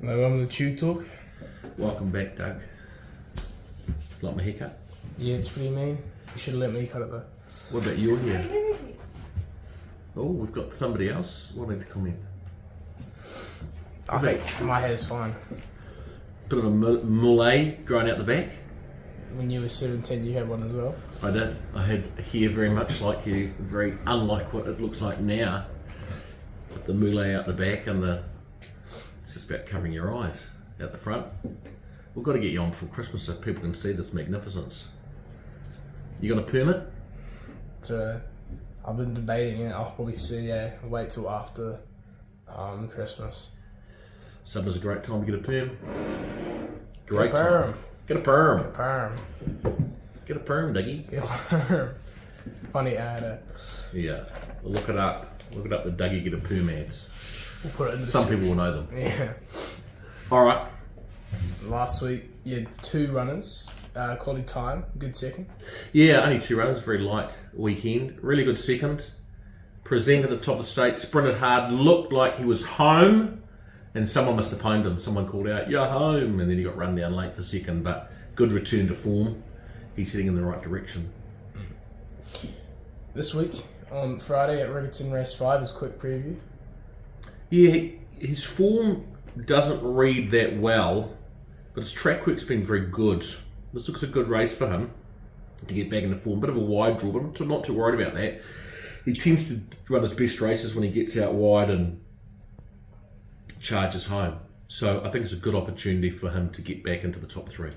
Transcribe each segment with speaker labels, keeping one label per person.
Speaker 1: Welcome to TubeTalk.
Speaker 2: Welcome back, Doug. Like my haircut?
Speaker 1: Yeah, it's pretty mean. You should have let me cut it though.
Speaker 2: What about your hair? Oh, we've got somebody else wanting to comment.
Speaker 1: I think my hair's fine.
Speaker 2: Bit of a mullet growing out the back.
Speaker 1: When you were 17, you had one as well.
Speaker 2: I did. I had hair very much like you, very unlike what it looks like now. With the mullet out the back and it's just about covering your eyes out the front. We've got to get you on before Christmas so people can see this magnificence. You got a permit?
Speaker 1: So I've been debating it. I'll probably wait till after Christmas.
Speaker 2: Summer's a great time to get a perm.
Speaker 1: Great time.
Speaker 2: Get a perm.
Speaker 1: Get a perm.
Speaker 2: Get a perm, Dougie.
Speaker 1: Get a perm. Funny ad.
Speaker 2: Yeah, look it up. Look it up. The Dougie get a perm ads.
Speaker 1: We'll put it in the
Speaker 2: Some people
Speaker 1: description.
Speaker 2: will know them.
Speaker 1: Yeah.
Speaker 2: All right.
Speaker 1: Last week you had 2 runners. Quality time. Good second.
Speaker 2: Yeah, only 2 runners. Very light weekend. Really good second. Presented at the top of the state. Sprinted hard. Looked like he was home. And someone must have phoned him. Someone called out, "You're home." And then he got run down late for second. But good return to form. He's heading in the right direction.
Speaker 1: This week on Friday at Riverton Race 5 is quick preview.
Speaker 2: Yeah, his form doesn't read that well, but his track work's been very good. This looks a good race for him to get back into form. Bit of a wide draw, but I'm not too worried about that. He tends to run his best races when he gets out wide and charges home. So I think it's a good opportunity for him to get back into the top 3.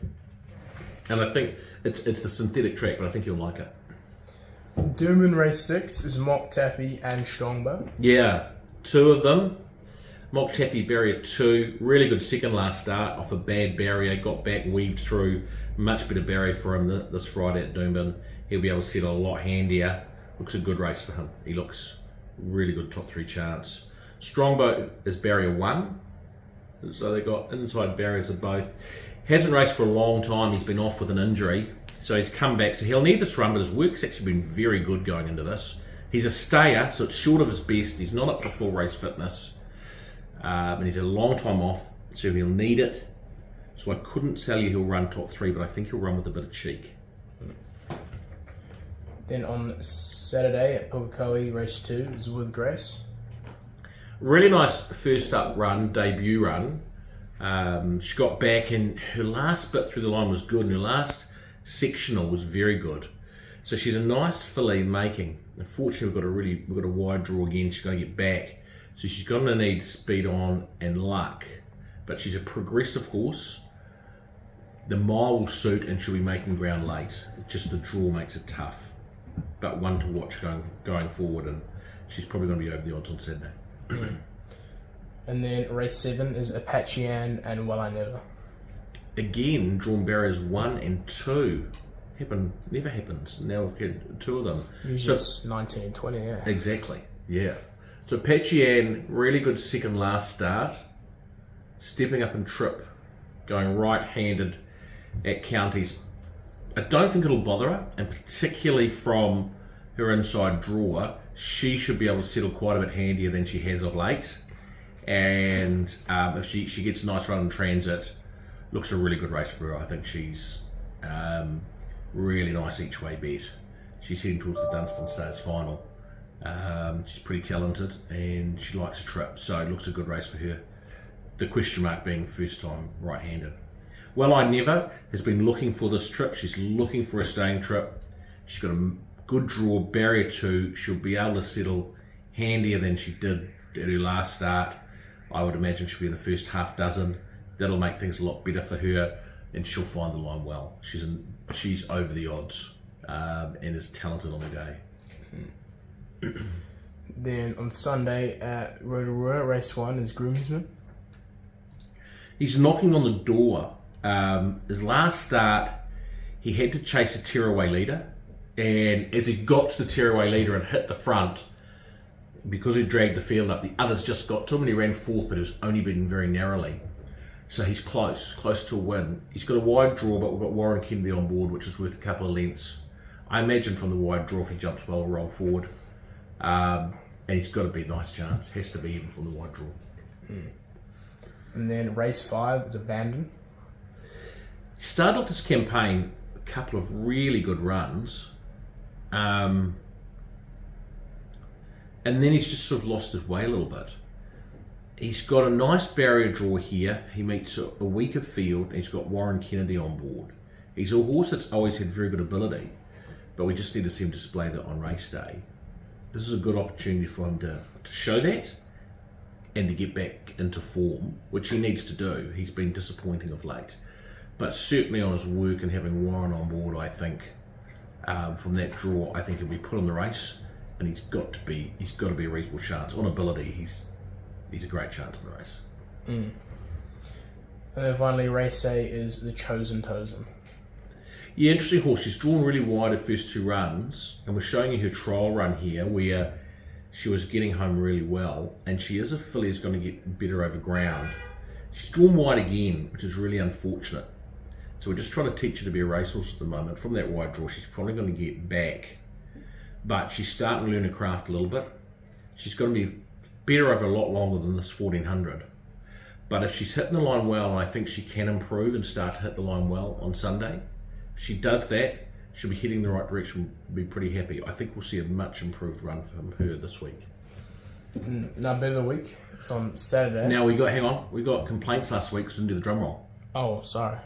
Speaker 2: And I think it's the synthetic track, but I think you'll like it.
Speaker 1: Dooman Race 6 is Mock Taffy and Strongbow.
Speaker 2: Yeah, 2 of them. Mock Taffy barrier 2, really good second last start off a bad barrier, got back, weaved through, much better barrier for him this Friday at Dooman. He'll be able to settle a lot handier. Looks a good race for him. He looks really good top 3 chance. Strongbow is barrier 1, so they got inside barriers of both. Hasn't raced for a long time, he's been off with an injury, so he's come back, so he'll need this run, but his work's actually been very good going into this. He's a stayer, so it's short of his best, he's not up to full race fitness, and he's had a long time off, so he'll need it. So I couldn't tell you he'll run top 3, but I think he'll run with a bit of cheek.
Speaker 1: Then on Saturday at Pukekohe, Race 2 is with Grace.
Speaker 2: Really nice first up run, debut run. She got back and her last bit through the line was good and her last sectional was very good. So she's a nice filly making. Unfortunately we've got a wide draw again, she's going to get back. So she's going to need speed on and luck. But she's a progressive horse. The mile will suit and she'll be making ground late. Just the draw makes it tough. But one to watch going forward, and she's probably going to be over the odds on Saturday.
Speaker 1: And then Race 7 is Apachean and Well I Never.
Speaker 2: Again, drawn barriers 1 and 2. Never happens. Now we've had 2 of them.
Speaker 1: Usually it's 19 and 20, yeah.
Speaker 2: Exactly, yeah. So Apachean, really good second last start. Stepping up in trip, going right-handed at counties. I don't think it'll bother her, and particularly from her inside draw, she should be able to settle quite a bit handier than she has of late. And if she gets a nice run in transit, looks a really good race for her. I think she's really nice each way bet. She's heading towards the Dunstan Stars final. She's pretty talented and she likes a trip, so it looks a good race for her. The question mark being first time right-handed. Well I Never has been looking for this trip. She's looking for a staying trip. She's got a good draw, barrier 2. She'll be able to settle handier than she did at her last start. I would imagine she'll be in the first half dozen. That'll make things a lot better for her and she'll find the line well. She's over the odds and is talented on the day.
Speaker 1: Then on Sunday at Rotorua, Race 1 is Groomsman.
Speaker 2: He's knocking on the door. His last start, he had to chase a tearaway leader, and as he got to the tearaway leader and hit the front, because he dragged the field up, the others just got to him and he ran 4th, but it was only beaten very narrowly. So he's close to a win. He's got a wide draw, but we've got Warren Kennedy on board, which is worth a couple of lengths. I imagine from the wide draw, if he jumps well, roll forward. And he's got to be a nice chance. Has to be even from the wide draw.
Speaker 1: And then race 5 is a banter.
Speaker 2: He started off this campaign a couple of really good runs, and then he's just sort of lost his way a little bit. He's got a nice barrier draw here. He meets a weaker field, and he's got Warren Kennedy on board. He's a horse that's always had very good ability, but we just need to see him display that on race day. This is a good opportunity for him to show that and to get back into form, which he needs to do. He's been disappointing of late. But certainly on his work and having Warren on board, I think, from that draw, I think he'll be put in the race, and he's got to be a reasonable chance. On ability, he's a great chance in the race.
Speaker 1: And then finally, race A is the Chosen Tozen.
Speaker 2: Yeah, interesting horse. She's drawn really wide her first 2 runs, and we're showing you her trial run here where she was getting home really well, and she is a filly who's going to get better over ground. She's drawn wide again, which is really unfortunate. So we're just trying to teach her to be a racehorse at the moment. From that wide draw, she's probably going to get back, but she's starting to learn her craft a little bit. She's going to be better over a lot longer than this 1400. But if she's hitting the line well, and I think she can improve and start to hit the line well on Sunday, if she does that, she'll be heading in the right direction. We'll be pretty happy. I think we'll see a much improved run from her this week.
Speaker 1: Now, bet of the week. It's on Saturday.
Speaker 2: Now we got complaints last week because we didn't do the drum roll.
Speaker 1: Oh, sorry.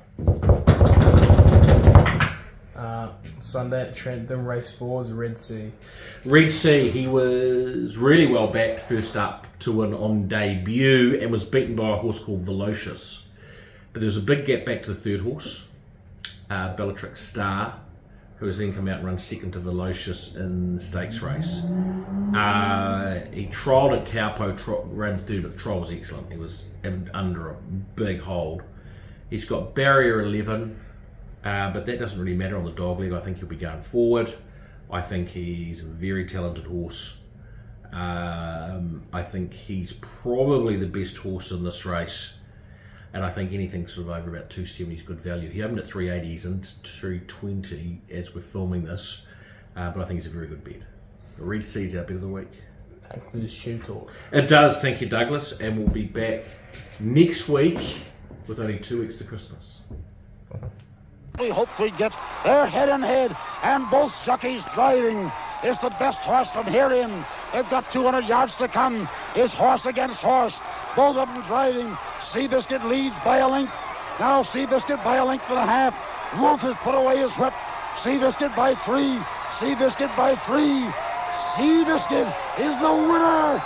Speaker 1: Sunday at Trentham, race 4 is Red Sea.
Speaker 2: Red Sea, he was really well backed first up to win on debut and was beaten by a horse called Velocious. But there was a big gap back to the third horse, Bellatrix Star, who has then come out and run second to Velocious in the stakes race. He trialled at Taupo, ran third, but the trial was excellent. He was under a big hold. He's got barrier 11, but that doesn't really matter on the dog leg. I think he'll be going forward. I think he's a very talented horse. I think he's probably the best horse in this race. And I think anything sort of over about 270 is good value. He opened at 380, he's into 320 as we're filming this, but I think he's a very good bet. Red Sea's our bet of the week.
Speaker 1: That concludes TubeTalk.
Speaker 2: It does, thank you Douglas, and we'll be back next week with only 2 weeks to Christmas.
Speaker 3: We hope we get their head and head, and both jockeys driving. It's the best horse from here in. They've got 200 yards to come. It's horse against horse. Both of them driving. Seabiscuit leads by a length. Now Seabiscuit by a length and a half. Wolf has put away his whip. Seabiscuit by 3. Seabiscuit by 3. Seabiscuit is the winner.